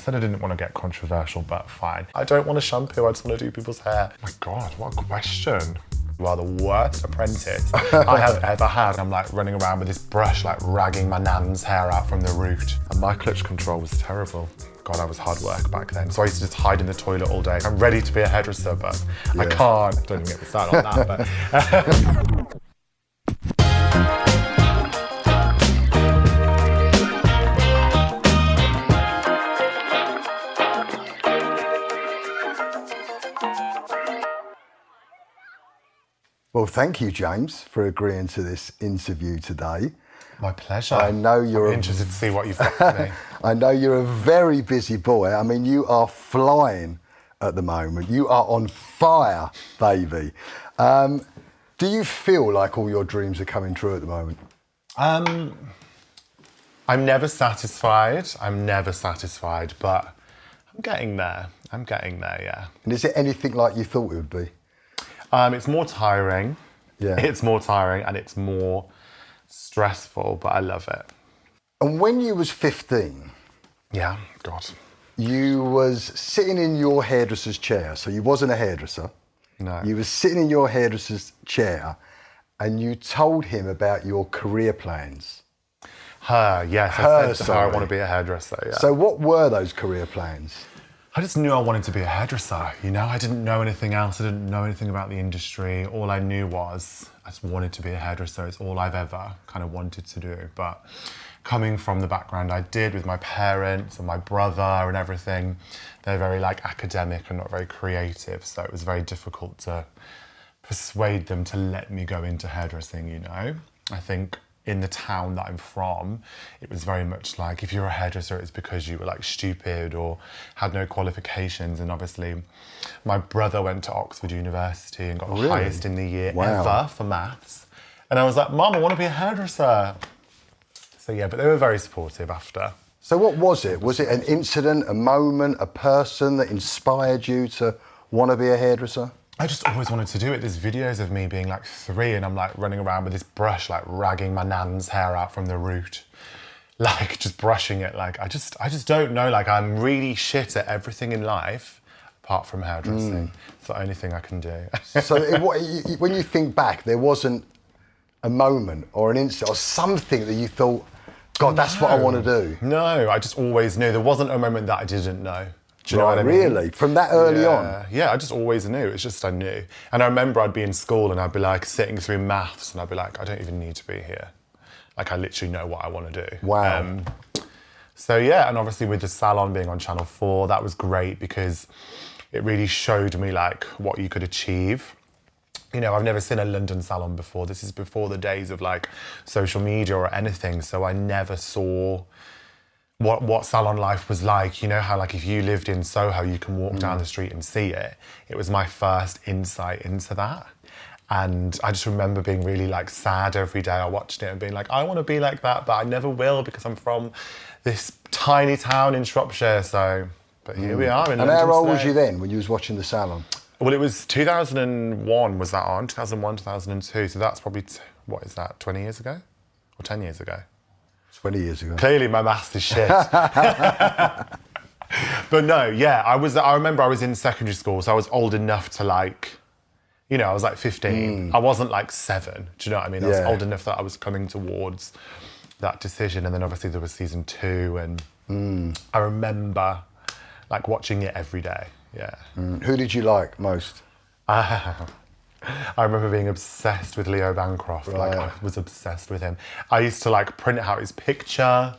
said I didn't want to get controversial, but fine. I don't want a shampoo, I just want to do people's hair. Oh my God, what a question. You are the worst apprentice I have ever had. I'm like running around with this brush, like ragging my nan's hair out from the root. And my clutch control was terrible. God, I was hard work back then. So I used to just hide in the toilet all day. I'm ready to be a hairdresser, but I can't. Don't even get me started on that, but. Well, thank you, James, for agreeing to this interview today. My pleasure. I know you're I'm interested to see what you've got for me. I know you're a very busy boy. I mean, you are flying at the moment. You are on fire, baby. Do you feel like all your dreams are coming true at the moment? I'm never satisfied. But I'm getting there. Yeah. And is it anything like you thought it would be? It's more tiring. Yeah. It's more tiring and it's more stressful, but I love it. And when you was 15... Yeah, God. You was sitting in your hairdresser's chair, so you wasn't a hairdresser. No. You was sitting in your hairdresser's chair and you told him about your career plans. Yes. I said to her I want to be a hairdresser, yeah. So what were those career plans? I just knew I wanted to be a hairdresser, you know? I didn't know anything else. I didn't know anything about the industry. All I knew was I just wanted to be a hairdresser. It's all I've ever kind of wanted to do. But coming from the background I did with my parents and my brother and everything, they're very like academic and not very creative. So it was very difficult to persuade them to let me go into hairdressing, you know? I think in the town that I'm from, it was very much like, if you're a hairdresser, it's because you were like stupid or had no qualifications. And obviously my brother went to Oxford University and got the highest in the year ever for maths. And I was like, Mum, I want to be a hairdresser. So yeah, but they were very supportive after. So what was it? Was it an incident, a moment, a person that inspired you to want to be a hairdresser? I just always wanted to do it. There's videos of me being like 3 and I'm like running around with this brush, like ragging my nan's hair out from the root. Like just brushing it. Like I just don't know. Like I'm really shit at everything in life apart from hairdressing. It's the only thing I can do. So when you think back, there wasn't a moment or an incident or something that you thought, God, that's what I want to do? No, I just always knew. There wasn't a moment that I didn't know. Do you know what I mean? Really? From that early on? Yeah, I just always knew. It's just I knew. And I remember I'd be in school and I'd be like sitting through maths and I'd be like, I don't even need to be here. Like I literally know what I want to do. Wow. So yeah, and obviously with the salon being on Channel 4, that was great because it really showed me like what you could achieve. You know, I've never seen a London salon before. This is before the days of like social media or anything. So I never saw what salon life was like. You know how like if you lived in Soho, you can walk down the street and see it. It was my first insight into that. And I just remember being really like sad every day I watched it and being like, I want to be like that, but I never will because I'm from this tiny town in Shropshire. So, but here we are in London. And how old was you then when you was watching the salon? Well, it was 2001 was that on, 2001, 2002. So that's probably, what is that, 20 years ago? Or 10 years ago? 20 years ago. Clearly my maths is shit. But no, yeah, I remember I was in secondary school, so I was old enough to like, you know, I was like 15. I wasn't like 7, do you know what I mean? I was old enough that I was coming towards that decision. And then obviously there was season 2 and I remember like watching it every day, yeah. Who did you like most? I remember being obsessed with Leo Bancroft. Like I was obsessed with him. I used to like print out his picture.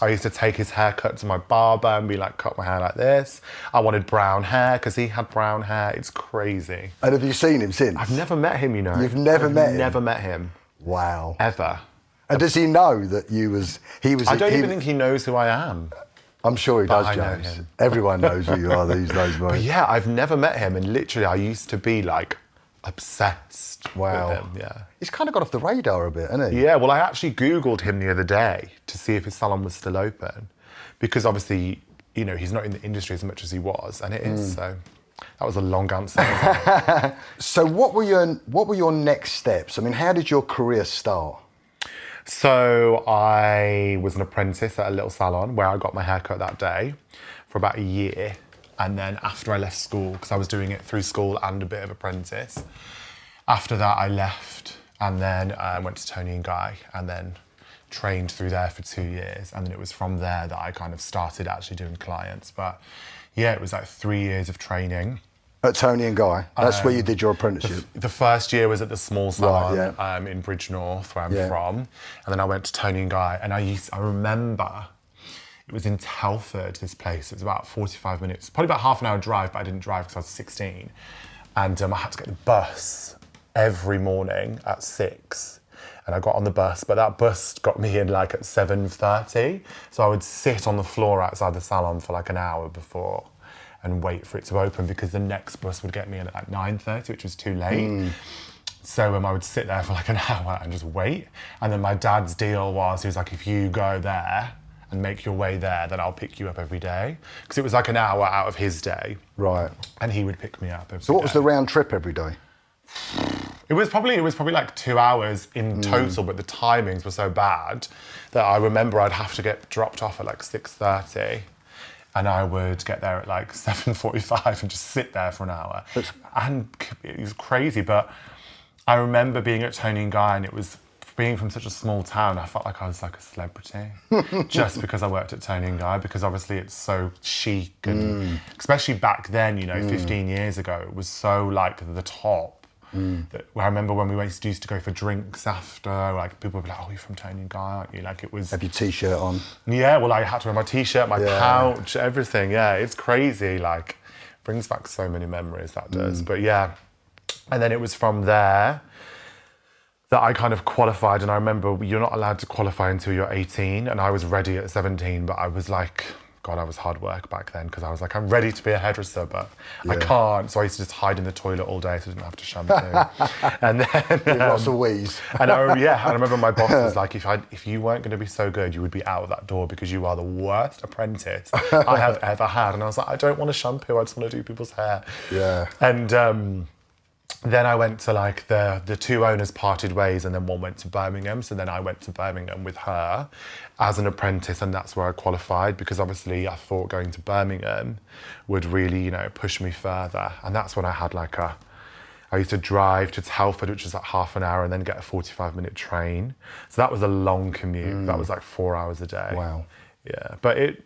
I used to take his haircut to my barber and be like, cut my hair like this. I wanted brown hair because he had brown hair. It's crazy. And have you seen him since? I've never met him, you know. You've never met him? Never met him. Wow. Ever. And does he know that he was... I don't even think he knows who I am. I'm sure he does, I know James. him. Everyone knows who you are these days, mate. But yeah, I've never met him. And literally I used to be like obsessed with him, yeah. He's kind of got off the radar a bit, hasn't he? Yeah, well, I actually Googled him the other day to see if his salon was still open because obviously, you know, he's not in the industry as much as he was, and it is, so that was a long answer. So what were your next steps? I mean, how did your career start? So I was an apprentice at a little salon where I got my haircut that day for about a year. And then after I left school, because I was doing it through school and a bit of apprentice, after that I left and then I went to Tony and Guy and then trained through there for 2 years. And then it was from there that I kind of started actually doing clients. But yeah, it was like 3 years of training. At Tony and Guy? That's where you did your apprenticeship? The first year was at the small salon Right, in Bridge North, where I'm from. And then I went to Tony and Guy. And I remember it was in Telford, this place. It was about 45 minutes, probably about half an hour drive, but I didn't drive because I was 16. And I had to get the bus every morning at 6. And I got on the bus, but that bus got me in like at 7:30. So I would sit on the floor outside the salon for like an hour before and wait for it to open because the next bus would get me in at like 9:30, which was too late. So I would sit there for like an hour and just wait. And then my dad's deal was, he was like, if you go there and make your way there, then I'll pick you up every day. Because it was like an hour out of his day. Right. And he would pick me up every day. So what was the round trip every day? It was probably like 2 hours in total, but the timings were so bad that I remember I'd have to get dropped off at like 6:30. And I would get there at like 7:45 and just sit there for an hour. And it was crazy, but I remember being at Tony and Guy, and it was being from such a small town, I felt like I was like a celebrity just because I worked at Tony and Guy, because obviously it's so chic and especially back then, you know, 15 years ago, it was so like the top. That, I remember when we used to go for drinks after, like people would be like, oh, you're from Tony and Guy, aren't you? Like it was... Have your T-shirt on? Yeah, well, I had to wear my T-shirt, my pouch, everything. Yeah, it's crazy. Like, brings back so many memories, that does. But yeah, and then it was from there that I kind of qualified. And I remember you're not allowed to qualify until you're 18. And I was ready at 17, but I was like... God, I was hard work back then because I was like, I'm ready to be a hairdresser, but I can't. So I used to just hide in the toilet all day so I didn't have to shampoo. And then lots of wheeze. And I remember my boss was like, if you weren't going to be so good, you would be out of that door because you are the worst apprentice I have ever had. And I was like, I don't want to shampoo. I just want to do people's hair. Yeah. And then I went to like the two owners parted ways, and then one went to Birmingham. So then I went to Birmingham with her as an apprentice, and that's where I qualified, because obviously I thought going to Birmingham would really, you know, push me further. And that's when I had like I used to drive to Telford, which was like half an hour, and then get a 45-minute train. So that was a long commute. That was like 4 hours a day. Wow. Yeah, but it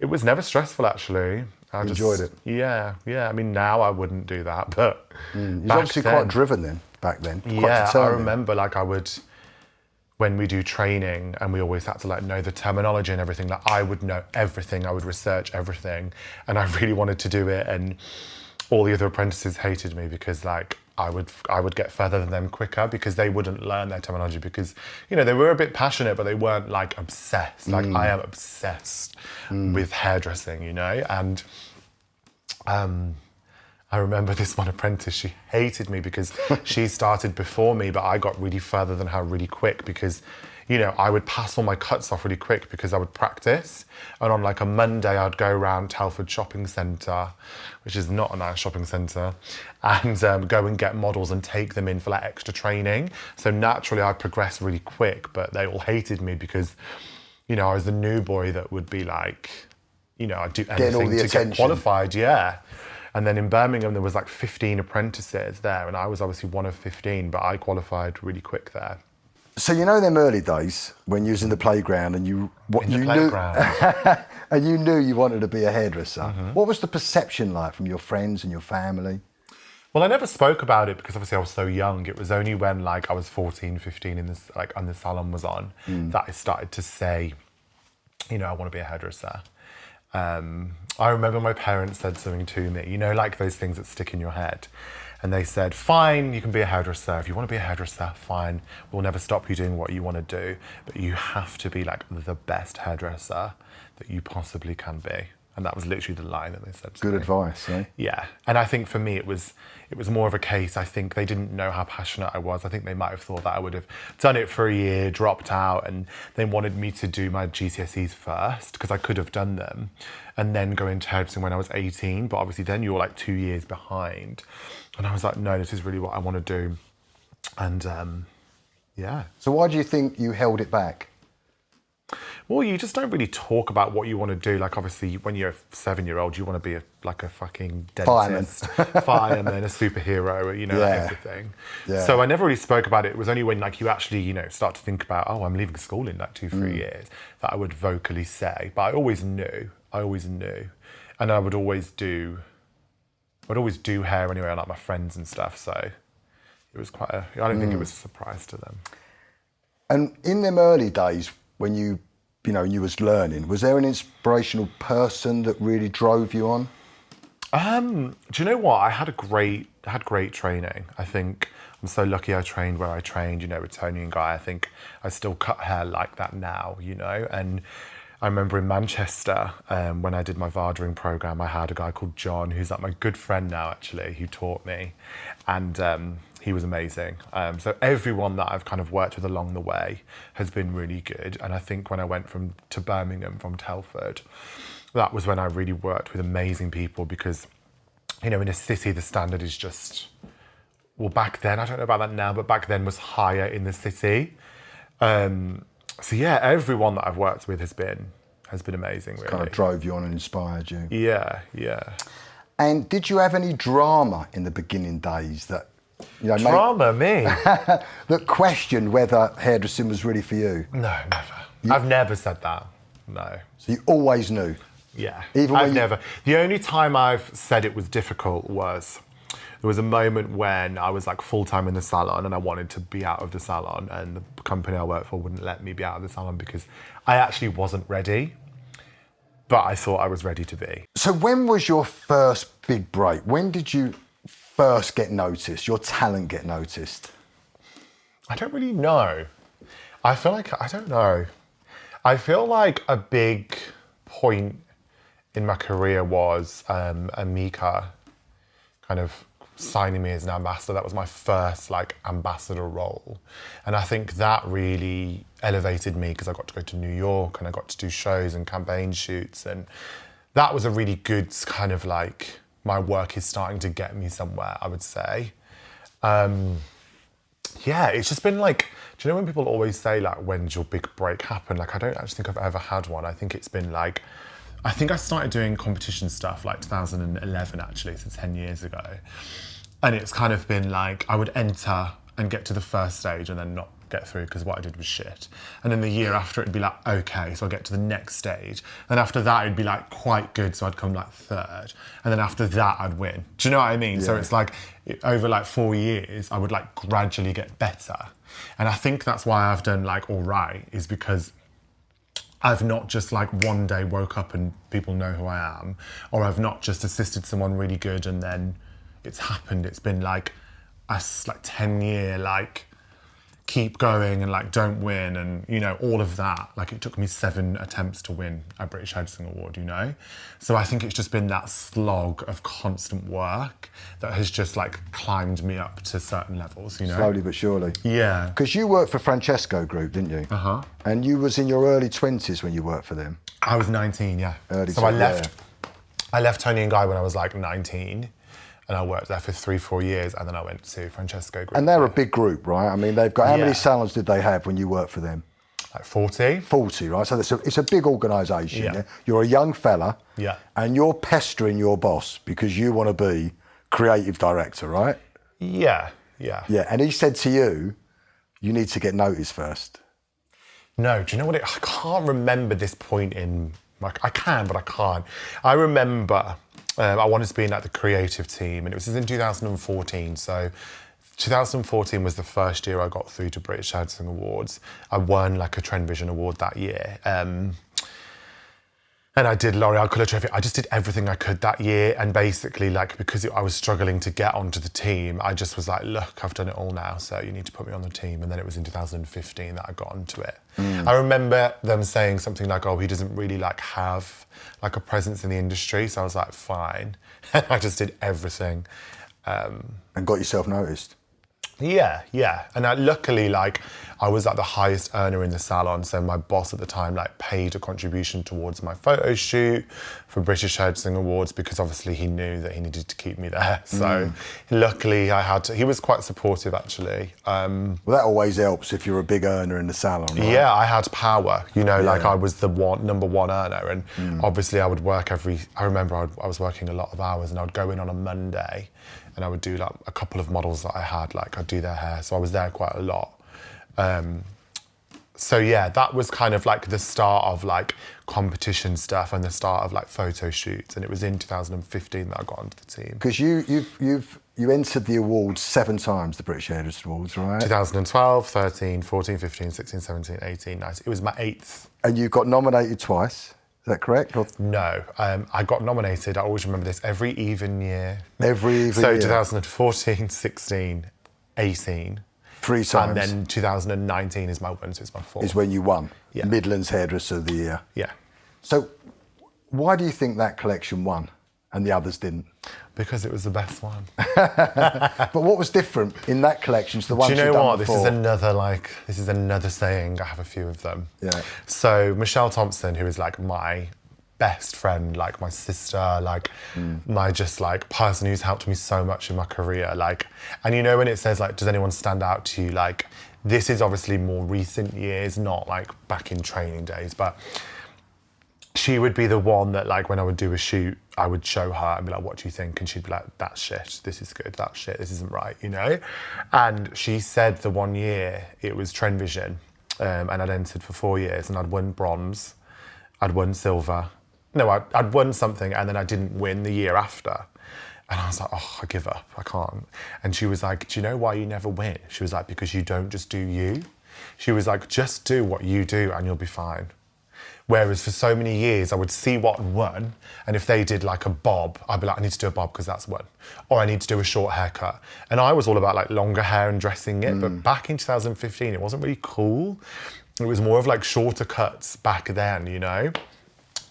was never stressful, actually. I enjoyed it. Yeah. I mean, now I wouldn't do that, but You're obviously quite driven then, back then. Quite yeah, determined. I remember like when we do training and we always had to like know the terminology and everything, like I would know everything, I would research everything, and I really wanted to do it, and all the other apprentices hated me because like I would get further than them quicker because they wouldn't learn their terminology, because, you know, they were a bit passionate, but they weren't like obsessed. Like I am obsessed with hairdressing, you know, and I remember this one apprentice, she hated me because she started before me, but I got really further than her really quick because, you know, I would pass all my cuts off really quick because I would practice. And on like a Monday, I'd go around Telford Shopping Centre, which is not a nice shopping centre, and go and get models and take them in for like extra training. So naturally I progressed really quick, but they all hated me because, you know, I was the new boy that would be like, you know, I'd do anything to get qualified, yeah. And then in Birmingham, there was like 15 apprentices there, and I was obviously one of 15, but I qualified really quick there. So you know them early days when you was in the playground and you knew you wanted to be a hairdresser. What was the perception like from your friends and your family? Well, I never spoke about it because obviously I was so young. It was only when like I was 14, 15 in this, like, and the salon was on that I started to say, you know, I want to be a hairdresser. I remember my parents said something to me, you know, like those things that stick in your head. And they said, fine, you can be a hairdresser. If you want to be a hairdresser, fine. We'll never stop you doing what you want to do. But you have to be like the best hairdresser that you possibly can be. And that was literally the line that they said to me. Good advice, eh? Yeah. And I think for me, it was more of a case, I think they didn't know how passionate I was. I think they might have thought that I would have done it for a year, dropped out, and they wanted me to do my GCSEs first, because I could have done them, and then go into hairdressing when I was 18. But obviously then you're like 2 years behind. And I was like, no, this is really what I want to do. And yeah. So why do you think you held it back? Well, you just don't really talk about what you want to do. Like, obviously, when you're a 7-year-old, you want to be like a fucking dentist, fireman, a superhero, you know, everything. Yeah. So I never really spoke about it. It was only when, like, you actually, you know, start to think about, oh, I'm leaving school in like 2-3 years, that I would vocally say. But I always knew. And I would always do hair anyway, like my friends and stuff. So it was quite I don't think it was a surprise to them. And in them early days, when you was learning, was there an inspirational person that really drove you on? Do you know what? I had great training. I think I'm so lucky I trained where I trained, you know, with Tony and Guy. I think I still cut hair like that now, you know. And I remember in Manchester, when I did my vardering program, I had a guy called John, who's like my good friend now, actually, who taught me. And he was amazing. So everyone that I've kind of worked with along the way has been really good. And I think when I went to Birmingham from Telford, that was when I really worked with amazing people, because, you know, in a city, the standard is just, well, back then, I don't know about that now, but back then was higher in the city. So yeah, everyone that I've worked with has been amazing, really. Kind of drove you on and inspired you. Yeah. And did you have any drama in the beginning days that, you know, drama, me? that questioned whether hairdressing was really for you? No, never. I've never said that. No. So you always knew? Yeah. Even when never. The only time I've said it was difficult was, there was a moment when I was like full-time in the salon and I wanted to be out of the salon, and the company I worked for wouldn't let me be out of the salon because I actually wasn't ready, but I thought I was ready to be. So when was your first big break? When did you first get noticed, your talent get noticed? I don't really know. I don't know. I feel like a big point in my career was Amika kind of signing me as an ambassador. That was my first like ambassador role. And I think that really elevated me, because I got to go to New York and I got to do shows and campaign shoots. And that was a really good kind of like, my work is starting to get me somewhere, I would say. Yeah, it's just been like, do you know when people always say like, when's your big break happen? Like, I don't actually think I've ever had one. I think it's been like, I think I started doing competition stuff like 2011 actually, so 10 years ago. And it's kind of been like, I would enter and get to the first stage and then not get through because what I did was shit. And then the year after it'd be like, okay, so I'll get to the next stage. And after that it'd be like quite good, so I'd come like third. And then after that I'd win. Do you know what I mean? Yeah. So it's like, over like 4 years, I would like gradually get better. And I think that's why I've done like all right, is because I've not just like one day woke up and people know who I am, or I've not just assisted someone really good and then it's happened. It's been like a 10-year like keep going and like don't win and, you know, all of that. Like it took me 7 attempts to win a British Hairdressing Award, you know? So I think it's just been that slog of constant work that has just like climbed me up to certain levels, you know? Slowly but surely. Yeah. Because you worked for Francesco Group, didn't you? Uh-huh. And you was in your early 20s when you worked for them. I was 19, yeah. I left Tony and Guy when I was like 19. And I worked there for 3-4 years, and then I went to Francesco Group. And they're a big group, right? I mean, they've got, how many salons did they have when you worked for them? Like 40. 40, right? So it's a big organisation, yeah? You're a young fella, yeah, and you're pestering your boss because you want to be creative director, right? Yeah. Yeah, and he said to you, you need to get noticed first. No, do you know what? I can't remember this point in, like, I can, but I can't. I remember I wanted to be in like the creative team, and it was in 2014. So 2014 was the first year I got through to British Hairdressing Awards. I won like a Trend Vision Award that year. And I did L'Oreal Colour Trophy. I just did everything I could that year. And basically, like, because I was struggling to get onto the team, I just was like, look, I've done it all now, so you need to put me on the team. And then it was in 2015 that I got onto it. I remember them saying something like, oh, he doesn't really like have like a presence in the industry. So I was like, fine. I just did everything. And got yourself noticed. Yeah. And luckily, like, I was like the highest earner in the salon, so my boss at the time like paid a contribution towards my photo shoot for British Hairdressing Awards because obviously he knew that he needed to keep me there. So luckily, he was quite supportive actually. Well, that always helps if you're a big earner in the salon, right? Yeah, I had power, like I was the number one earner, and obviously I would work I remember I was working a lot of hours, and I would go in on a Monday and I would do like a couple of models that I had, like I'd do their hair, so I was there quite a lot. So yeah, that was kind of like the start of like competition stuff and the start of like photo shoots, and it was in 2015 that I got onto the team. Because you entered the awards 7 times, the British Hairdressing Awards, right? 2012, 13, 14, 15, 16, 17, 18, 19. It was my 8th. And you got nominated twice. Is that correct? Or... No, I got nominated, I always remember this, every even year. Every even year. So 2014, 16, 18. 3 times. And then 2019 is my one, so it's my 4th. Is when you won. Yeah. Midlands Hairdresser of the Year. Yeah. So why do you think that collection won and the others didn't? Because it was the best one. But what was different in that collection to the ones you've done before? This is another saying. I have a few of them. Yeah. So Michelle Thompson, who is like my best friend, like my sister, like my just like person who's helped me so much in my career, like, and you know when it says like, does anyone stand out to you? Like, this is obviously more recent years, not like back in training days, but she would be the one that like when I would do a shoot, I would show her and be like, what do you think? And she'd be like, that's shit, this is good, that's shit, this isn't right, you know? And she said the one year it was Trend Vision, and I'd entered for 4 years and I'd won bronze, I'd won silver. No, I'd won something and then I didn't win the year after. And I was like, oh, I give up, I can't. And she was like, do you know why you never win? She was like, because you don't just do you. She was like, just do what you do and you'll be fine. Whereas for so many years, I would see what won, and if they did like a bob, I'd be like, I need to do a bob because that's one. Or I need to do a short haircut. And I was all about like longer hair and dressing it, but back in 2015, it wasn't really cool. It was more of like shorter cuts back then, you know?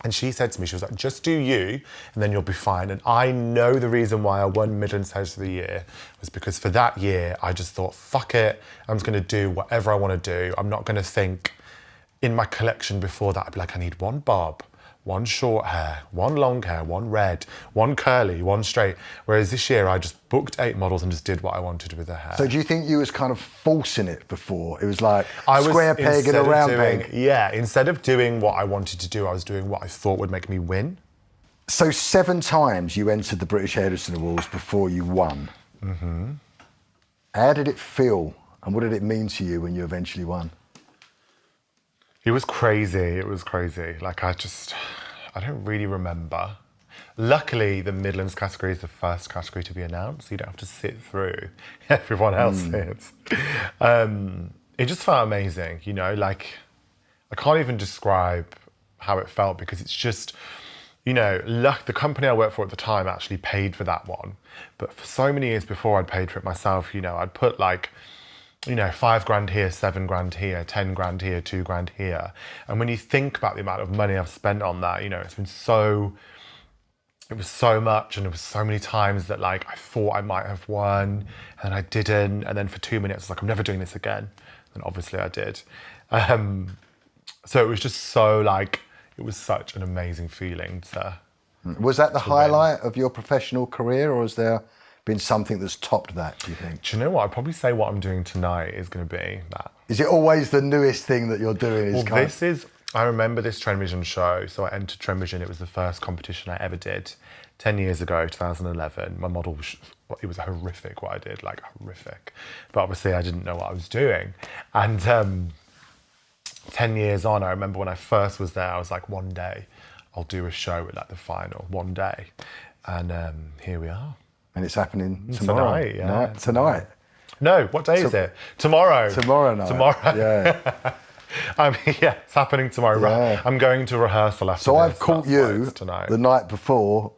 And she said to me, she was like, just do you, and then you'll be fine. And I know the reason why I won Midlands Hairdresser of the Year was because for that year, I just thought, fuck it, I'm just gonna do whatever I wanna do. I'm not gonna think, in my collection before that, I'd be like, I need one bob, one short hair, one long hair, one red, one curly, one straight. Whereas this year, I just booked 8 models and just did what I wanted with the hair. So do you think you was kind of forcing it before? It was like square peg and a round peg? Yeah, instead of doing what I wanted to do, I was doing what I thought would make me win. So 7 times you entered the British Hairdressing Awards before you won. Mm-hmm. How did it feel and what did it mean to you when you eventually won? It was crazy, Like I don't really remember. Luckily, the Midlands category is the first category to be announced, so you don't have to sit through everyone else's. It just felt amazing, you know, like I can't even describe how it felt because it's just, you know, the company I worked for at the time actually paid for that one. But for so many years before I'd paid for it myself, you know, I'd put like, you know, 5 grand here, 7 grand here, 10 grand here, 2 grand here. And when you think about the amount of money I've spent on that, you know, it was so much and it was so many times that like I thought I might have won and I didn't. And then for 2 minutes, I was like, I'm never doing this again. And obviously I did. So it was just so like, it was such an amazing feeling to Was that the highlight win. of your professional career or has there been something that's topped that, do you think? Do you know what? I'd probably say what I'm doing tonight is going to be that. Is it always the newest thing that you're doing? I remember this Trend Vision show. So I entered Trend Vision. It was the first competition I ever did 10 years ago, 2011. My model, it was horrific what I did, like horrific. But obviously I didn't know what I was doing. And 10 years on, I remember when I first was there, I was like, one day I'll do a show at like the final, one day. And here we are. And it's happening tomorrow. Tonight, yeah. Tonight. No, what day is it? Tomorrow. Tomorrow night. Tomorrow. Yeah. I mean, yeah, it's happening tomorrow. Yeah. I'm going to rehearsal after So this. I've caught you tonight. the night before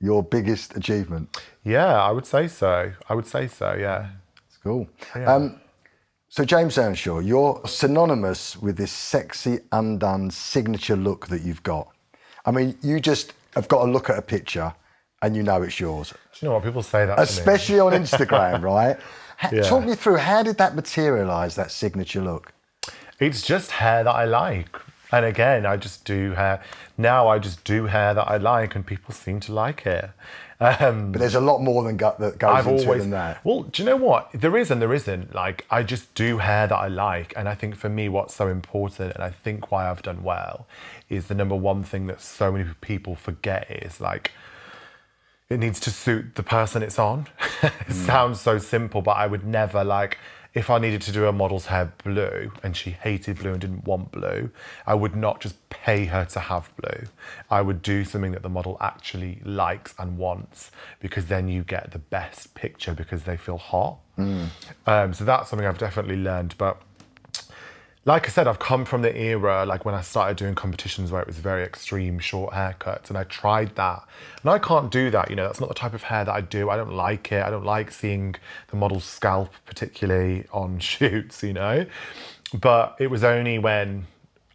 your biggest achievement. Yeah, I would say so. Yeah. It's cool. Yeah. So James Earnshaw, you're synonymous with this sexy, undone signature look that you've got. I mean, you just have got to look at a picture and you know it's yours. Do you know what? People say that to me. Especially on Instagram, right? Yeah. Talk me through, how did that materialise, that signature look? It's just hair that I like. And again, I just do hair. Now I just do hair that I like and people seem to like it. But there's a lot more that goes into it than that. Well, do you know what? There is and there isn't. Like, I just do hair that I like. And I think for me, what's so important, and I think why I've done well, is the number one thing that so many people forget is like, it needs to suit the person it's on. It sounds so simple, but I would never like, if I needed to do a model's hair blue and she hated blue and didn't want blue, I would not just pay her to have blue. I would do something that the model actually likes and wants, because then you get the best picture because they feel hot. So that's something I've definitely learned. But like I said, I've come from the era, like when I started doing competitions where it was very extreme short haircuts, and I tried that. And I can't do that, that's not the type of hair that I do. I don't like it. I don't like seeing the model's scalp, particularly on shoots, But it was only when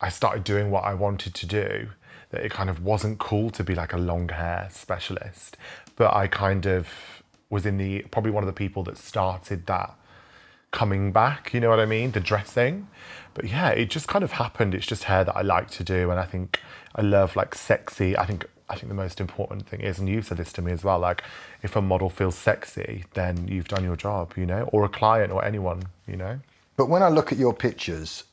I started doing what I wanted to do that it kind of wasn't cool to be like a long hair specialist. But I kind of was probably one of the people that started that coming back, you know what I mean? The dressing. But yeah, it just kind of happened. It's just hair that I like to do. And I think I love like sexy. I think the most important thing is, and you've said this to me as well, like if a model feels sexy, then you've done your job, or a client or anyone, But when I look at your pictures,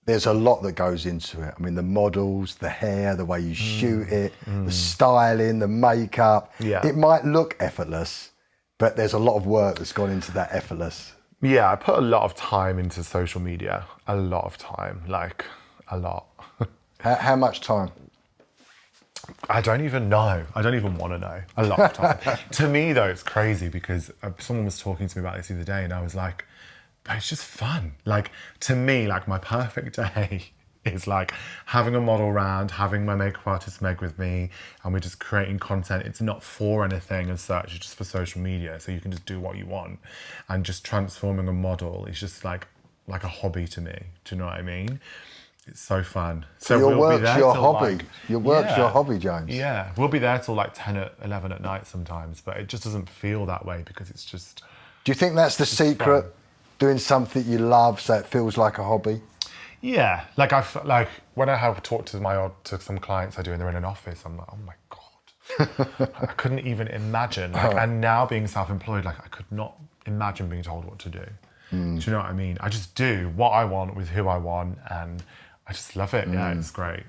there's a lot that goes into it. I mean, the models, the hair, the way you shoot it, the styling, the makeup. Yeah. It might look effortless, but there's a lot of work that's gone into that effortless. Yeah, I put a lot of time into social media. A lot of time, like a lot. How much time? I don't even know. I don't even want to know. A lot of time. To me, though, it's crazy because someone was talking to me about this the other day and I was like, but it's just fun. Like, to me, like my perfect day is like having a model around, having my makeup artist Meg with me, and we're just creating content. It's not for anything as such, it's just for social media. So you can just do what you want. And just transforming a model is just like a hobby to me. Do you know what I mean? It's so fun. So your work's your hobby. Your work's your hobby, James. Yeah, we'll be there till like 10 or 11 at night sometimes, but it just doesn't feel that way because it's just... Do you think that's the secret? Fun. Doing something you love so it feels like a hobby? Yeah, like when I have talked to some clients I do and they're in an office, I'm like, oh my God. I couldn't even imagine. And now being self-employed, I could not imagine being told what to do. Do you know what I mean? I just do what I want with who I want and I just love it. Yeah, it's great.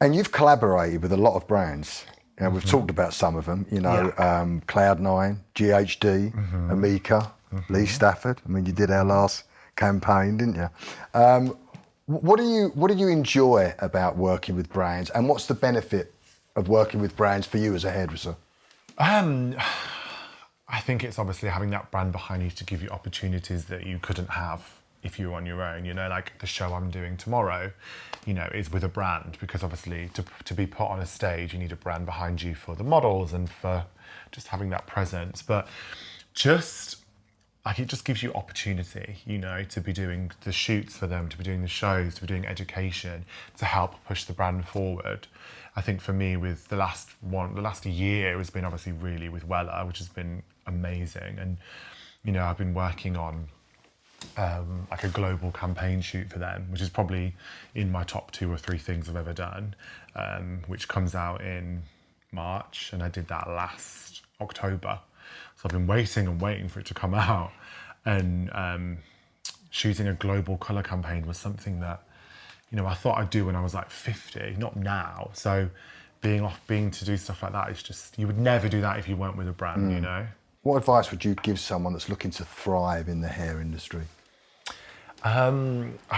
And you've collaborated with a lot of brands. We've talked about some of them, Cloud9, GHD, Amica, Lee Stafford. I mean, you did our last campaign, didn't you? What do you enjoy about working with brands, and what's the benefit of working with brands for you as a hairdresser? I think it's obviously having that brand behind you to give you opportunities that you couldn't have if you were on your own. Like the show I'm doing tomorrow, is with a brand, because obviously to be put on a stage, you need a brand behind you for the models and for just having that presence. But it just gives you opportunity, to be doing the shoots for them, to be doing the shows, to be doing education, to help push the brand forward. I think for me, with the last year has been obviously really with Weller, which has been amazing. And, I've been working on like a global campaign shoot for them, which is probably in my top 2 or 3 things I've ever done, which comes out in March. And I did that last October. So I've been waiting for it to come out. And shooting a global colour campaign was something that, I thought I'd do when I was like 50, not now. So being to do stuff like that is just, you would never do that if you weren't with a brand, What advice would you give someone that's looking to thrive in the hair industry? I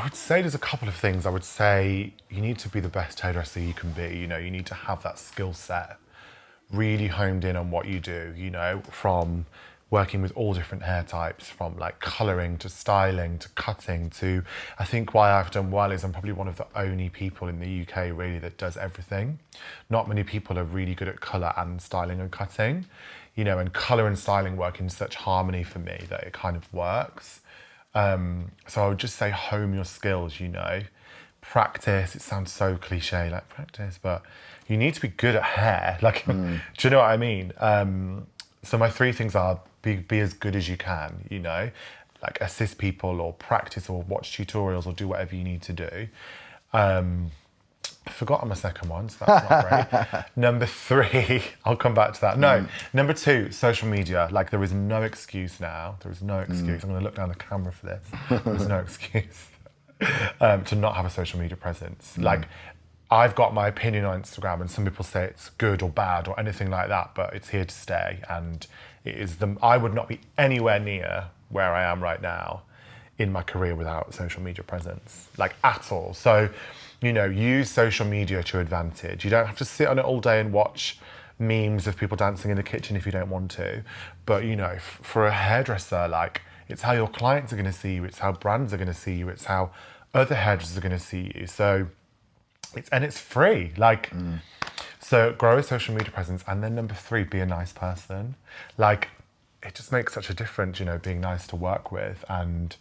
would say there's a couple of things. I would say you need to be the best hairdresser you can be. You need to have that skill set really honed in on what you do, from working with all different hair types, from like colouring to styling to cutting to, I think why I've done well is I'm probably one of the only people in the UK really that does everything. Not many people are really good at colour and styling and cutting, and colour and styling work in such harmony for me that it kind of works. So I would just say hone your skills, practice. It sounds so cliche, like practice, but you need to be good at hair. Do you know what I mean? So my 3 things are be as good as you can, you know, like assist people or practice or watch tutorials or do whatever you need to do. I forgot my second one, so that's not great. Number 3, I'll come back to that. No, number 2, social media. Like, there is no excuse now. There is no excuse. I'm going to look down the camera for this. There's no excuse to not have a social media presence. Like, I've got my opinion on Instagram, and some people say it's good or bad or anything like that, but it's here to stay. And it is I would not be anywhere near where I am right now in my career without social media presence, like at all. So, you know, use social media to your advantage. You don't have to sit on it all day and watch memes of people dancing in the kitchen if you don't want to. But, you know, for a hairdresser, like, it's how your clients are going to see you. It's how brands are going to see you. It's how other hairdressers are going to see you. So, it's free. Like, so grow a social media presence. And then number 3, be a nice person. Like, it just makes such a difference, you know, being nice to work with and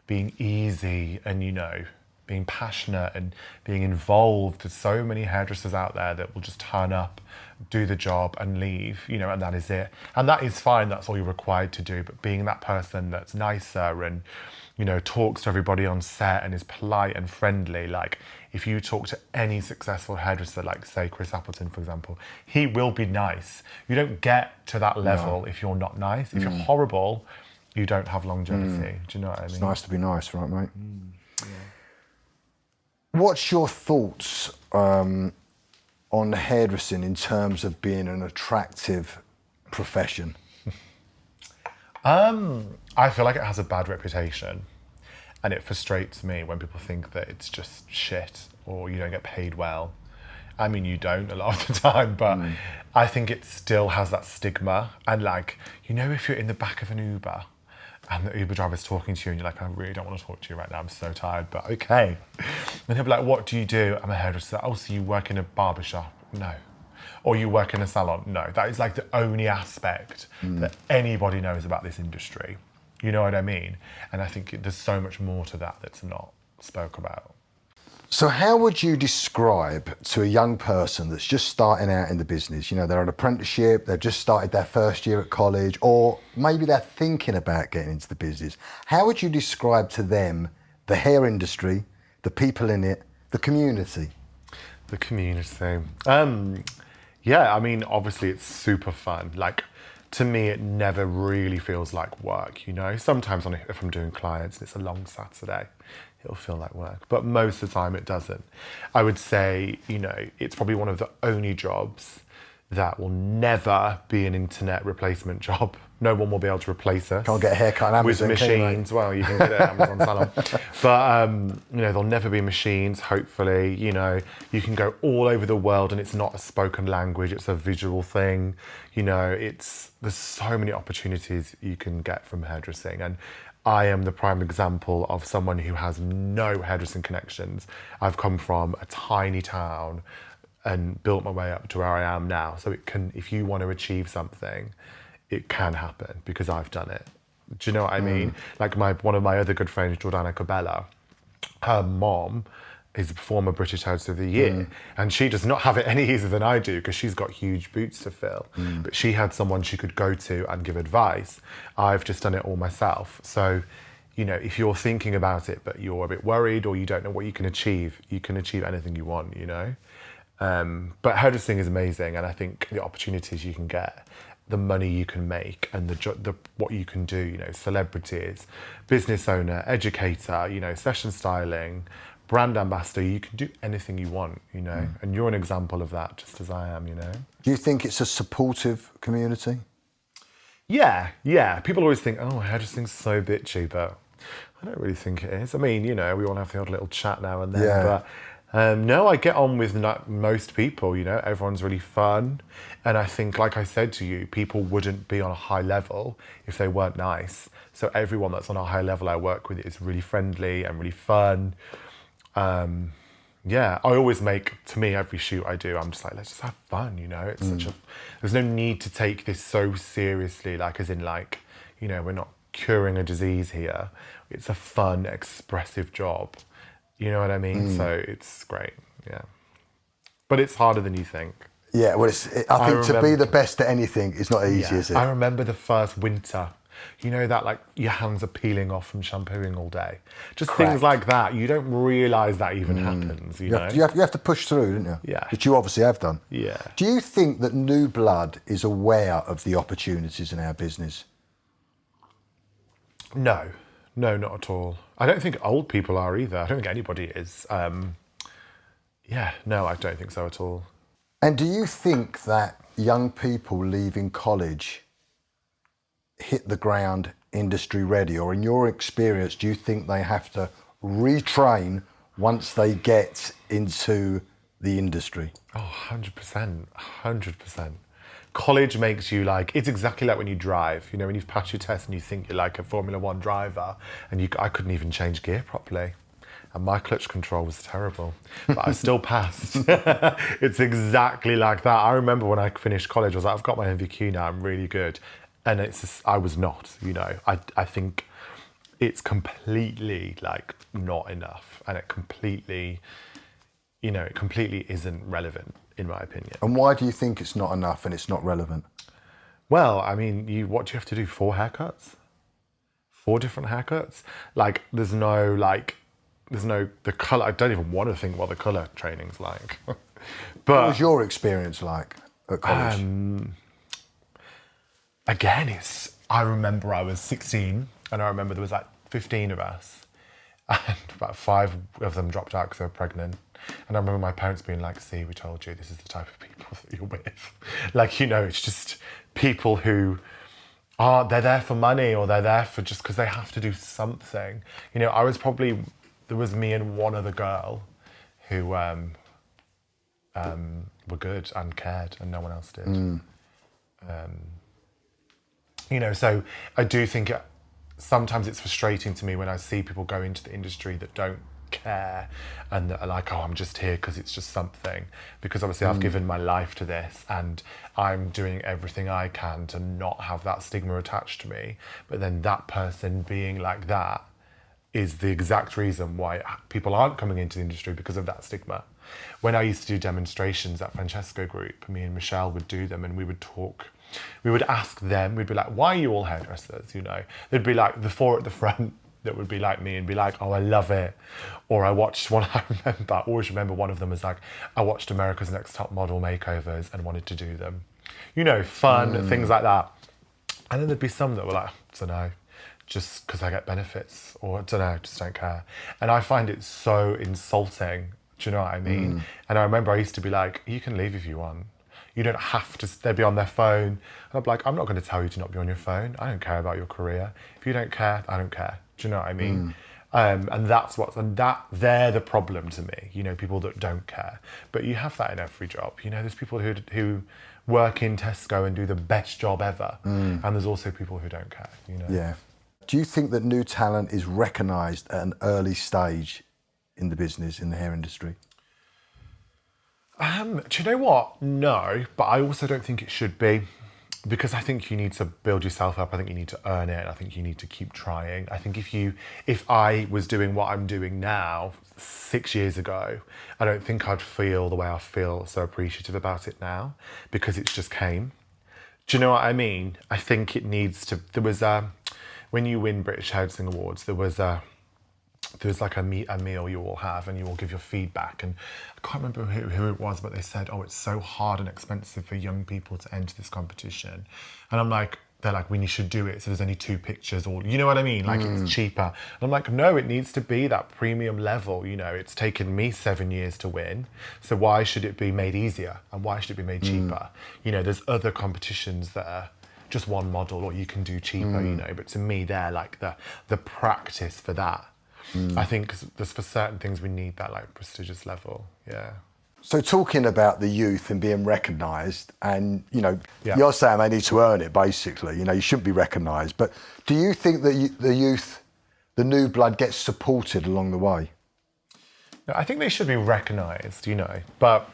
being easy and, you know, being passionate and being involved. There's so many hairdressers out there that will just turn up, do the job and leave, you know, and that is it. And that is fine, that's all you're required to do. But being that person that's nicer and, you know, talks to everybody on set and is polite and friendly, like, if you talk to any successful hairdresser, like say Chris Appleton, for example, he will be nice. You don't get to that level if you're not nice. If you're horrible, you don't have longevity. Do you know what I mean? It's nice to be nice, right, mate? What's your thoughts on hairdressing in terms of being an attractive profession? I feel like it has a bad reputation, and it frustrates me when people think that it's just shit or you don't get paid well. I mean, you don't a lot of the time, but I think it still has that stigma. And like, you know, if you're in the back of an Uber and the Uber driver's talking to you and you're like, I really don't want to talk to you right now, I'm so tired, but okay. And he'll be like, what do you do? I'm a hairdresser. Oh, so you work in a barber shop? No. Or you work in a salon? No. That is like the only aspect that anybody knows about this industry. You know what I mean? And I think there's so much more to that that's not spoke about. So how would you describe to a young person that's just starting out in the business, you know, they're an apprenticeship, they've just started their first year at college, or maybe they're thinking about getting into the business, how would you describe to them the hair industry, the people in it, the community? The community. Yeah, I mean, obviously it's super fun. Like, to me, it never really feels like work, you know? Sometimes if I'm doing clients and it's a long Saturday, it'll feel like work, but most of the time it doesn't. I would say, you know, it's probably one of the only jobs that will never be an internet replacement job. No one will be able to replace us. Can't get a haircut on Amazon, with machines. Well, you can get it at Amazon Salon. But, you know, there'll never be machines, hopefully. You know, you can go all over the world and it's not a spoken language, it's a visual thing. You know, there's so many opportunities you can get from hairdressing. And I am the prime example of someone who has no hairdressing connections. I've come from a tiny town and built my way up to where I am now. So it can, if you want to achieve something, it can happen because I've done it. Do you know what I mean? Like one of my other good friends, Jordana Cabela, her mom is a former British Hairdresser of the Year, and she does not have it any easier than I do because she's got huge boots to fill. But she had someone she could go to and give advice. I've just done it all myself. So, you know, if you're thinking about it but you're a bit worried or you don't know what you can achieve anything you want, you know? But hairdressing is amazing, and I think the opportunities you can get, the money you can make, and the what you can do, you know, celebrities, business owner, educator, you know, session styling, brand ambassador, you can do anything you want, you know, and you're an example of that, just as I am, you know. Do you think it's a supportive community? Yeah. People always think, oh, hairdressing's so bitchy, but I don't really think it is. I mean, you know, we all have the odd little chat now and then, but no, I get on with most people, you know, everyone's really fun. And I think, like I said to you, people wouldn't be on a high level if they weren't nice. So everyone that's on a high level I work with is really friendly and really fun. Yeah, I always to me, every shoot I do, I'm just like, let's just have fun, you know? It's there's no need to take this so seriously, like as in like, you know, we're not curing a disease here. It's a fun, expressive job. You know what I mean? So it's great, yeah. But it's harder than you think. Yeah, well, I think to be remember- the best at anything is not easy, is it? I remember the first winter. You know that like your hands are peeling off from shampooing all day. Just Correct. things like that. You don't realise that even happens, you know? You have to push through, don't you? Yeah. Which you obviously have done. Yeah. Do you think that new blood is aware of the opportunities in our business? No, not at all. I don't think old people are either. I don't think anybody is. No, I don't think so at all. And do you think that young people leaving college hit the ground industry ready? Or in your experience, do you think they have to retrain once they get into the industry? Oh, 100%, 100%. College makes you like, it's exactly like when you drive, you know, when you've passed your test and you think you're like a Formula One driver and I couldn't even change gear properly. And my clutch control was terrible, but I still passed. It's exactly like that. I remember when I finished college, I was like, I've got my MVQ now, I'm really good. And I was not, you know. I think it's completely like not enough, and it completely isn't relevant in my opinion. And why do you think it's not enough and it's not relevant? Well, I mean, what do you have to do? 4 haircuts? 4 different haircuts? Like, there's no the colour. I don't even want to think what the colour training's like. But What was your experience like at college? again, I remember I was 16 and I remember there was like 15 of us and about 5 of them dropped out because they were pregnant. And I remember my parents being like, see, we told you this is the type of people that you're with. Like, you know, it's just people who they're there for money or they're there for just because they have to do something. You know, there was me and one other girl who were good and cared and no one else did. You know, so I do think sometimes it's frustrating to me when I see people go into the industry that don't care and that are like, oh, I'm just here because it's just something. Because obviously I've given my life to this and I'm doing everything I can to not have that stigma attached to me. But then that person being like that is the exact reason why people aren't coming into the industry, because of that stigma. When I used to do demonstrations at Francesco Group, me and Michelle would do them and we would talk. We would ask them, we'd be like, why are you all hairdressers, you know? They'd be like, the 4 at the front that would be like me and be like, oh, I love it. Or I watched one, I always remember one of them was like, I watched America's Next Top Model makeovers and wanted to do them. You know, fun, things like that. And then there'd be some that were like, I don't know, just because I get benefits, or I don't know, just don't care. And I find it so insulting, do you know what I mean? And I remember I used to be like, you can leave if you want. You don't have to, they'd be on their phone. And I'd be like, I'm not going to tell you to not be on your phone. I don't care about your career. If you don't care, I don't care. Do you know what I mean? And they're the problem to me, you know, people that don't care. But you have that in every job. You know, there's people who work in Tesco and do the best job ever. And there's also people who don't care, you know? Yeah. Do you think that new talent is recognised at an early stage in the business, in the hair industry? Do you know what? No, but I also don't think it should be, because I think you need to build yourself up. I think you need to earn it. I think you need to keep trying. I think if I was doing what I'm doing now 6 years ago, I don't think I'd feel the way I feel so appreciative about it now, because it's just came. Do you know what I mean? I think it needs to, when you win British Hairdressing Awards, there's like a meal you all have and you all give your feedback, and I can't remember who it was, but they said, oh, it's so hard and expensive for young people to enter this competition. And they're like, we should do it so there's only 2 pictures, or you know what I mean, like it's cheaper. And I'm like, no, it needs to be that premium level. You know, it's taken me 7 years to win, so why should it be made easier and why should it be made cheaper? You know, there's other competitions that are just one model or you can do cheaper, you know, but to me they're like the practice for that. I think there's for certain things we need that like prestigious level. Yeah. So talking about the youth and being recognised, and you know, Yeah. you're saying they need to earn it basically. You know, you shouldn't be recognised. But do you think that the youth, the new blood, gets supported along the way? No, I think they should be recognised, you know, but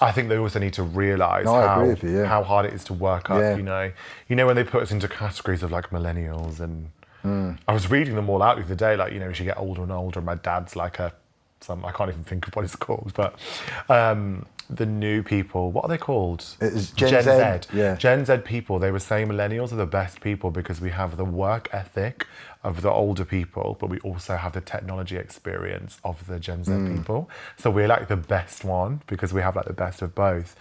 I think they also need to realise I agree with you, yeah. how hard it is to work up. Yeah. You know when they put us into categories of like millennials and. I was reading them all out the other day, like, you know, as you get older and older, my dad's like I can't even think of what it's called, but the new people, what are they called? It's Gen Z, yeah. Gen Z people, they were saying millennials are the best people because we have the work ethic of the older people, but we also have the technology experience of the Gen Z people. So we're like the best one because we have like the best of both.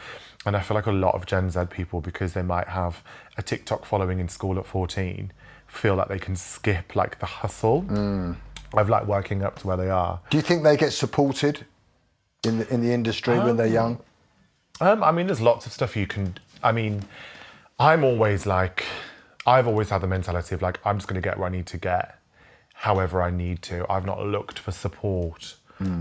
And I feel like a lot of Gen Z people, because they might have a TikTok following in school at 14, feel like they can skip like the hustle of like working up to where they are. Do you think they get supported in the industry when they're young? I mean, there's lots of stuff you can. I mean, I'm always like, I've always had the mentality of like, I'm just going to get where I need to get, however I need to. I've not looked for support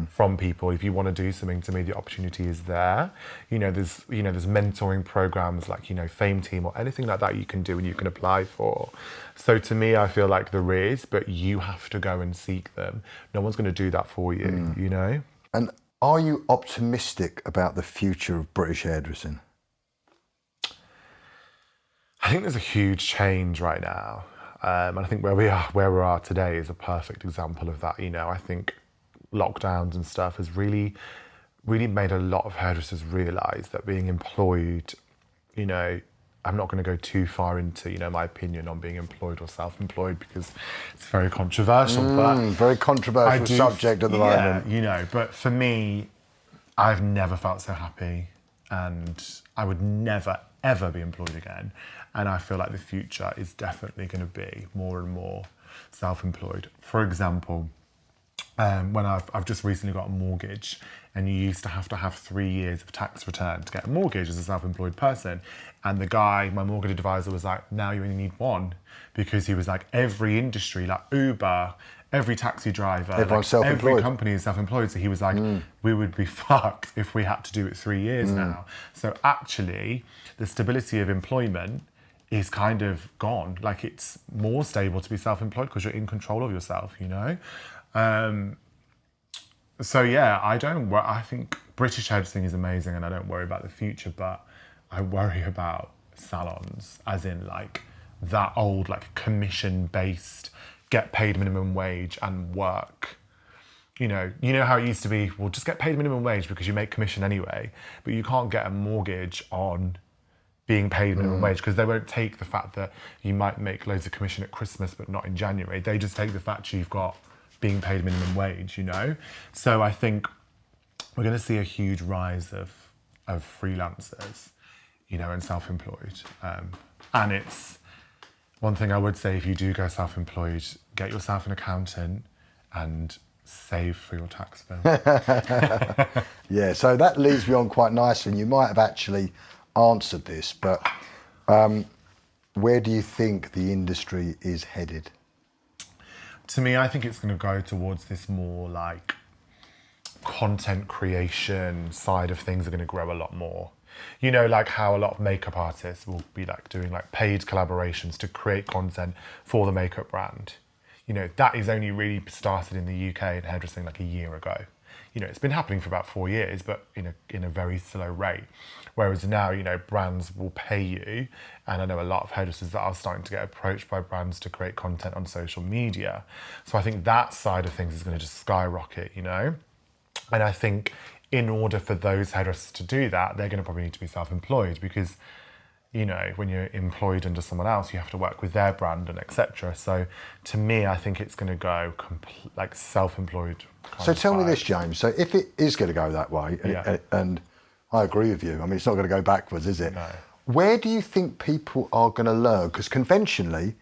from people. If you want to do something, to me, the opportunity is there. There's mentoring programs like, Fame Team or anything like that you can do and you can apply for. So to me, I feel like there is, but you have to go and seek them. No one's going to do that for you, And are you optimistic about the future of British hairdressing? I think there's a huge change right now. And I think where we are today is a perfect example of that. I think lockdowns and stuff has really, really made a lot of hairdressers realise that being employed, I'm not going to go too far into, my opinion on being employed or self-employed because it's very controversial. But very controversial subject at the moment. But for me, I've never felt so happy and I would never, ever be employed again. And I feel like the future is definitely going to be more and more self-employed. For example, when I've just recently got a mortgage, and you used to have 3 years of tax return to get a mortgage as a self-employed person. And the guy, my mortgage advisor, was like, now you only need one, because he was like, every industry, like Uber, every taxi driver, everyone's self-employed. Every company is self-employed. So he was like, we would be fucked if we had to do it 3 years now. So actually, the stability of employment is kind of gone. Like, it's more stable to be self-employed because you're in control of yourself, So yeah, I think British hairdressing is amazing and I don't worry about the future, but I worry about salons, as in like that old like commission-based, get paid minimum wage and work. You know how it used to be, well, just get paid minimum wage because you make commission anyway, but you can't get a mortgage on being paid minimum wage because they won't take the fact that you might make loads of commission at Christmas but not in January. They just take the fact you've got being paid minimum wage, So I think we're going to see a huge rise of freelancers, and self-employed. And it's one thing I would say, if you do go self-employed, get yourself an accountant and save for your tax bill. Yeah, so that leads me on quite nicely, and you might have actually answered this, but where do you think the industry is headed? To me, I think it's going to go towards this more like content creation side of things are going to grow a lot more. Like how a lot of makeup artists will be like doing like paid collaborations to create content for the makeup brand. That is only really started in the UK in hairdressing like a year ago. It's been happening for about 4 years, but in a very slow rate. Whereas now, brands will pay you, and I know a lot of hairdressers that are starting to get approached by brands to create content on social media. So I think that side of things is going to just skyrocket, And I think in order for those hairdressers to do that, they're going to probably need to be self-employed because, when you're employed under someone else, you have to work with their brand and etc. So to me, I think it's going to go like self-employed. So tell me this, James. So if it is going to go that way, and I agree with you, I mean, it's not going to go backwards, is it? No. Where do you think people are going to learn? Because conventionally,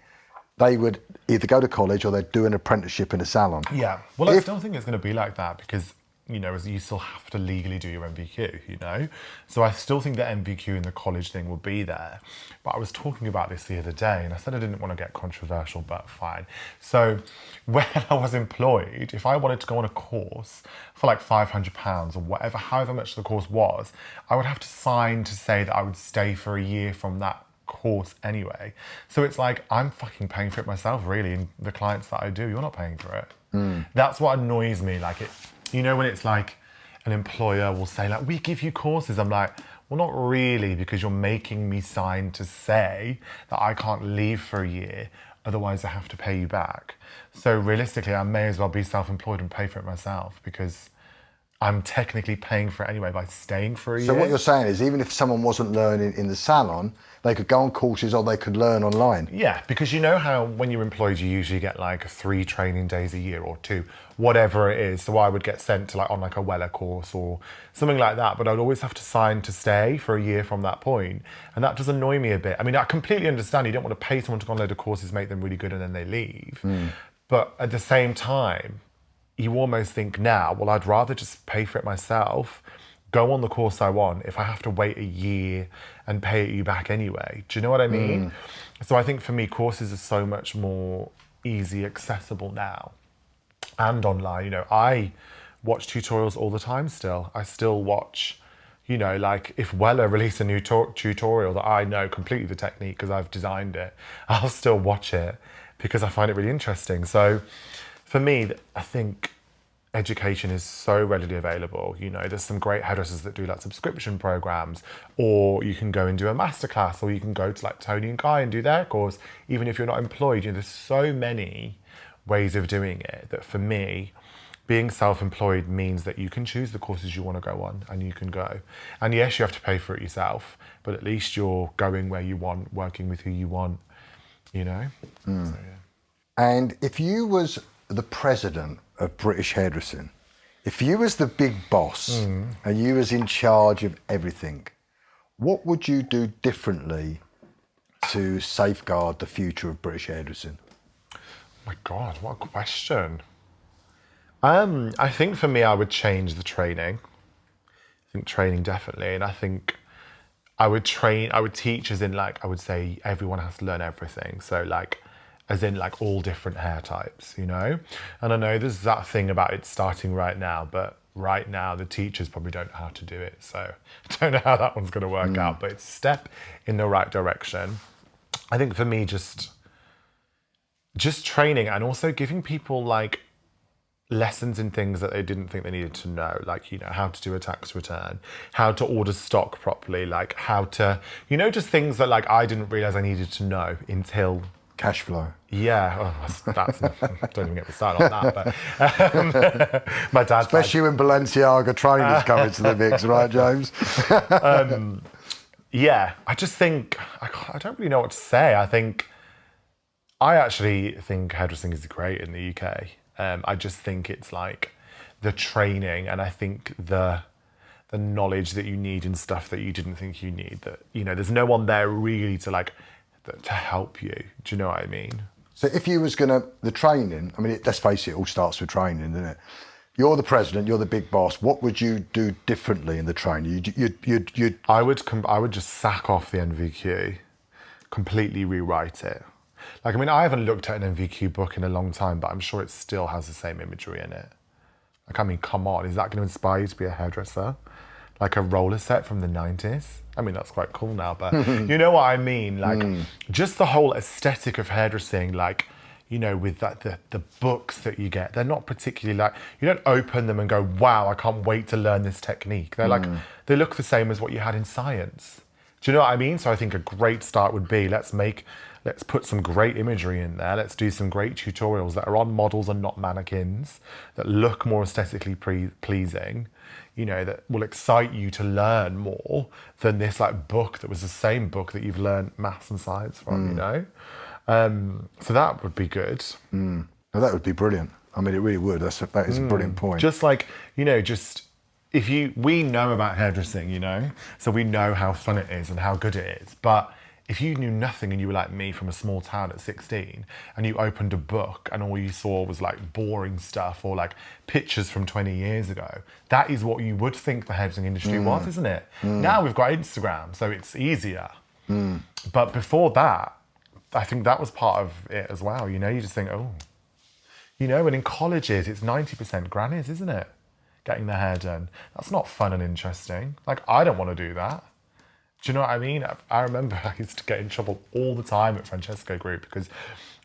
they would either go to college or they'd do an apprenticeship in a salon. Yeah. Well, I still think it's going to be like that because, as you still have to legally do your MVQ, So I still think that MVQ in the college thing will be there. But I was talking about this the other day and I said I didn't want to get controversial, but fine. So when I was employed, if I wanted to go on a course for like £500 or whatever, however much the course was, I would have to sign to say that I would stay for a year from that course anyway. So it's like, I'm fucking paying for it myself, really. And the clients that I do, you're not paying for it. That's what annoys me. Like when it's like an employer will say like, we give you courses. I'm like, well, not really, because you're making me sign to say that I can't leave for a year. Otherwise I have to pay you back. So realistically, I may as well be self-employed and pay for it myself because I'm technically paying for it anyway by staying for a year. So what you're saying is, even if someone wasn't learning in the salon, they could go on courses or they could learn online. Yeah, because you know how when you're employed, you usually get like 3 training days a year or 2, whatever it is. So I would get sent to like on like a Weller course or something like that, but I'd always have to sign to stay for a year from that point. And that does annoy me a bit. I mean, I completely understand you don't want to pay someone to go on a load of courses, make them really good, and then they leave. But at the same time, you almost think now, well, I'd rather just pay for it myself, go on the course I want, if I have to wait a year and pay it you back anyway. Do you know what I mean? So I think for me, courses are so much more easy, accessible now and online. You know, I watch tutorials all the time still. I still watch, you know, like if Weller release a new tutorial that I know completely the technique because I've designed it, I'll still watch it because I find it really interesting. So for me, I think education is so readily available. You know, there's some great hairdressers that do like subscription programs, or you can go and do a masterclass, or you can go to like Tony and Guy and do their course, even if you're not employed. You know, there's so many ways of doing it that for me, being self-employed means that you can choose the courses you want to go on and you can go. And yes, you have to pay for it yourself, but at least you're going where you want, working with who you want, you know? So, yeah. And if you was the president of British Hairdressing, if you was the big boss and you was in charge of everything, what would you do differently to safeguard the future of British hairdressing? Oh my God, what a question. I think for me, I would change the training. I think training definitely, and I think I would teach as in like, I would say everyone has to learn everything. So like, as in like all different hair types, you know? And I know there's that thing about it starting right now, but right now the teachers probably don't know how to do it. So I don't know how that one's gonna work out, but it's a step in the right direction. I think for me, just training and also giving people like lessons in things that they didn't think they needed to know, like, you know, how to do a tax return, how to order stock properly, like how to, you know, just things that like I didn't realize I needed to know until Cash flow. Yeah, that's don't even get me started on that. But my dad's especially when Balenciaga trainers come into the mix, right, James? Yeah, I just think I don't really know what to say. I actually think hairdressing is great in the UK. I just think it's like the training, and I think the knowledge that you need and stuff that you didn't think you need. That, you know, there's no one there really to like to help you. Do you know what I mean? So if you was the training, I mean, let's face it all starts with training, doesn't it? You're the president, you're the big boss. What would you do differently in the training? I would just sack off the NVQ, completely rewrite it. Like, I mean, I haven't looked at an NVQ book in a long time, but I'm sure it still has the same imagery in it. Like, I mean, come on, is that going to inspire you to be a hairdresser? Like a roller set from the 90s? I mean, that's quite cool now, but you know what I mean? Like, just the whole aesthetic of hairdressing, like, you know, with that, the books that you get, they're not particularly like, you don't open them and go, wow, I can't wait to learn this technique. They're like, they look the same as what you had in science. Do you know what I mean? So I think a great start would be, let's put some great imagery in there. Let's do some great tutorials that are on models and not mannequins, that look more aesthetically pleasing, you know, that will excite you to learn more than this like book that was the same book that you've learned maths and science from, you know? So that would be good. Well, that would be brilliant. I mean, it really would. That is a brilliant point. Just like, you know, we know about hairdressing, you know, so we know how fun it is and how good it is. But if you knew nothing and you were like me from a small town at 16 and you opened a book and all you saw was like boring stuff or like pictures from 20 years ago, that is what you would think the hairdressing industry was, isn't it? Now we've got Instagram, so it's easier. But before that, I think that was part of it as well. You know, you just think, oh, you know, and in colleges, it's 90% grannies, isn't it? Getting their hair done. That's not fun and interesting. Like, I don't want to do that. Do you know what I mean? I remember I used to get in trouble all the time at Francesco Group because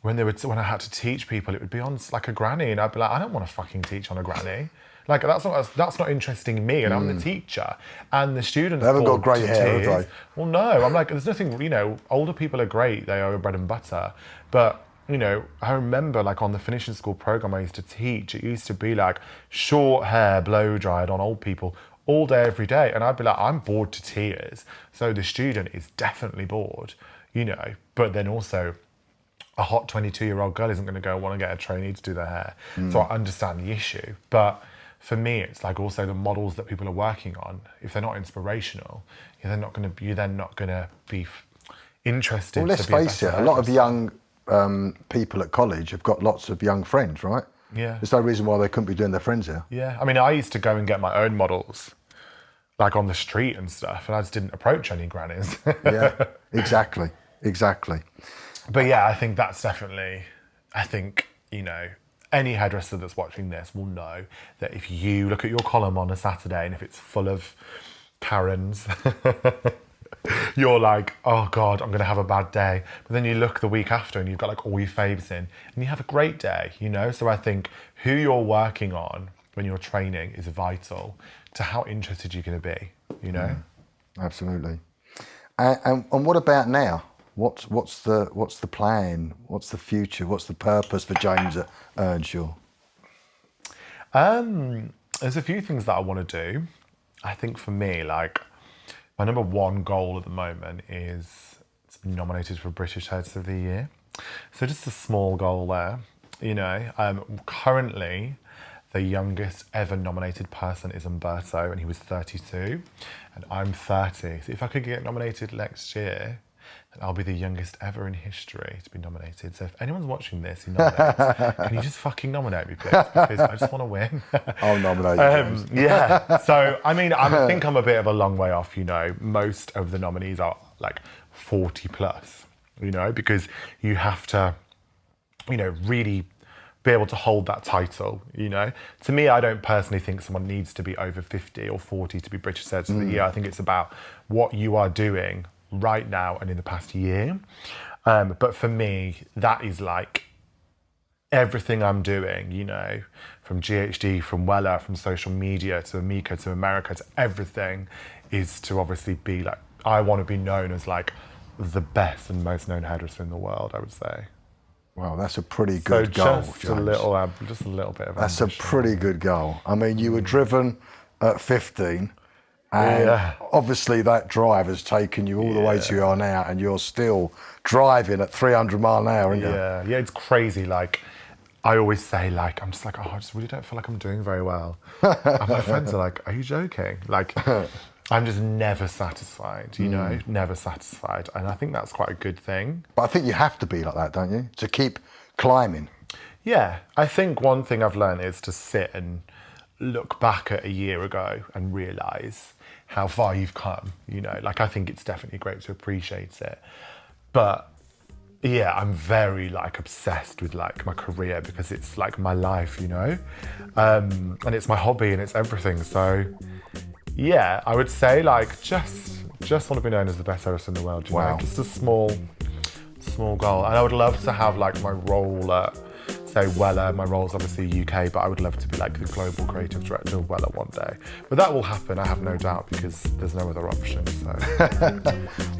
when I had to teach people, it would be on like a granny, and I'd be like, I don't want to fucking teach on a granny. Like, that's not interesting me, and I'm the teacher. And the students... They haven't got grey hair, have they? Well, no. I'm like, there's nothing, you know, older people are great. They are bread and butter. But you know, I remember like on the finishing school program I used to teach, it used to be like short hair blow dried on old people all day, every day. And I'd be like, I'm bored to tears. So the student is definitely bored, you know, but then also a hot 22-year-old girl isn't going to go want to get a trainee to do their hair. So I understand the issue. But for me, it's like also the models that people are working on, if they're not inspirational, you're then not going to be interested. Well, let's to be face it, a lot of young people at college have got lots of young friends, right? Yeah. There's no reason why they couldn't be doing their friends here. Yeah, I mean, I used to go and get my own models, like on the street and stuff, and I just didn't approach any grannies. Yeah, exactly. But yeah, I think that's definitely, you know, any hairdresser that's watching this will know that if you look at your column on a Saturday and if it's full of Karens, you're like, oh God, I'm going to have a bad day. But then you look the week after and you've got like all your faves in and you have a great day, you know? So I think who you're working on when you're training is vital to how interested you're going to be, you know? Absolutely. And what about now? What's the plan? What's the future? What's the purpose for James Earnshaw? There's a few things that I want to do. I think for me, like, my number one goal at the moment is to be nominated for British Hairdresser of the Year. So just a small goal there, you know. Currently, the youngest ever nominated person is Umberto, and he was 32, and I'm 30. So if I could get nominated next year, then I'll be the youngest ever in history to be nominated. So if anyone's watching this who nominates, can you just fucking nominate me, please? Because I just want to win. I'll nominate you. James. Yeah. So, I mean, I think I'm a bit of a long way off, you know. Most of the nominees are like 40 plus, you know, because you have to, you know, really be able to hold that title, you know. To me, I don't personally think someone needs to be over 50 or 40 to be British Hairdresser of the Year. I think it's about what you are doing right now and in the past year. But for me, that is like everything I'm doing, you know, from GHD, from Weller, from social media to Amica to America to everything is to obviously be like, I want to be known as like the best and most known hairdresser in the world, I would say. Wow, that's a pretty good goal, just James. just a little bit of That's ambition. a pretty good goal. I mean, you were driven at 15, and obviously that drive has taken you all the way to you are now, and you're still driving at 300 mile an hour, aren't you? Yeah, it's crazy. Like, I always say, like, I'm just like, oh, I just really don't feel like I'm doing very well. And my friends are like, are you joking? Like, I'm just never satisfied, you know, never satisfied. And I think that's quite a good thing. But I think you have to be like that, don't you? To keep climbing. Yeah, I think one thing I've learned is to sit and look back at a year ago and realise how far you've come, you know. Like, I think it's definitely great to appreciate it. But yeah, I'm very like obsessed with like my career because it's like my life, you know, and it's my hobby and it's everything. So yeah, I would say like just want to be known as the best hairdresser in the world. You know? Just a small goal, and I would love to have like my role at, say, Weller. My role is obviously UK, but I would love to be like the global creative director of Weller one day. But that will happen, I have no doubt, because there's no other option. So,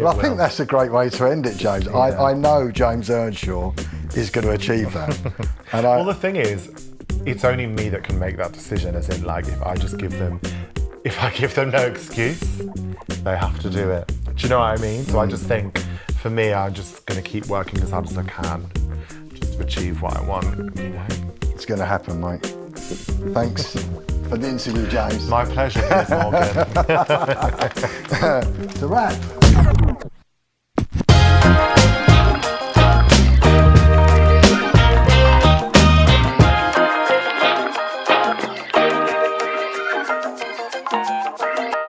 well, I think that's a great way to end it, James. Yeah. I know James Earnshaw is going to achieve that. And well, the thing is, it's only me that can make that decision. As in, like, if I give them no excuse, they have to do it. Do you know what I mean? So I just think, for me, I'm just going to keep working as hard as I can to achieve what I want, you know. It's going to happen, mate. Thanks for the interview, James. My pleasure, Piers Morgan. It's a wrap.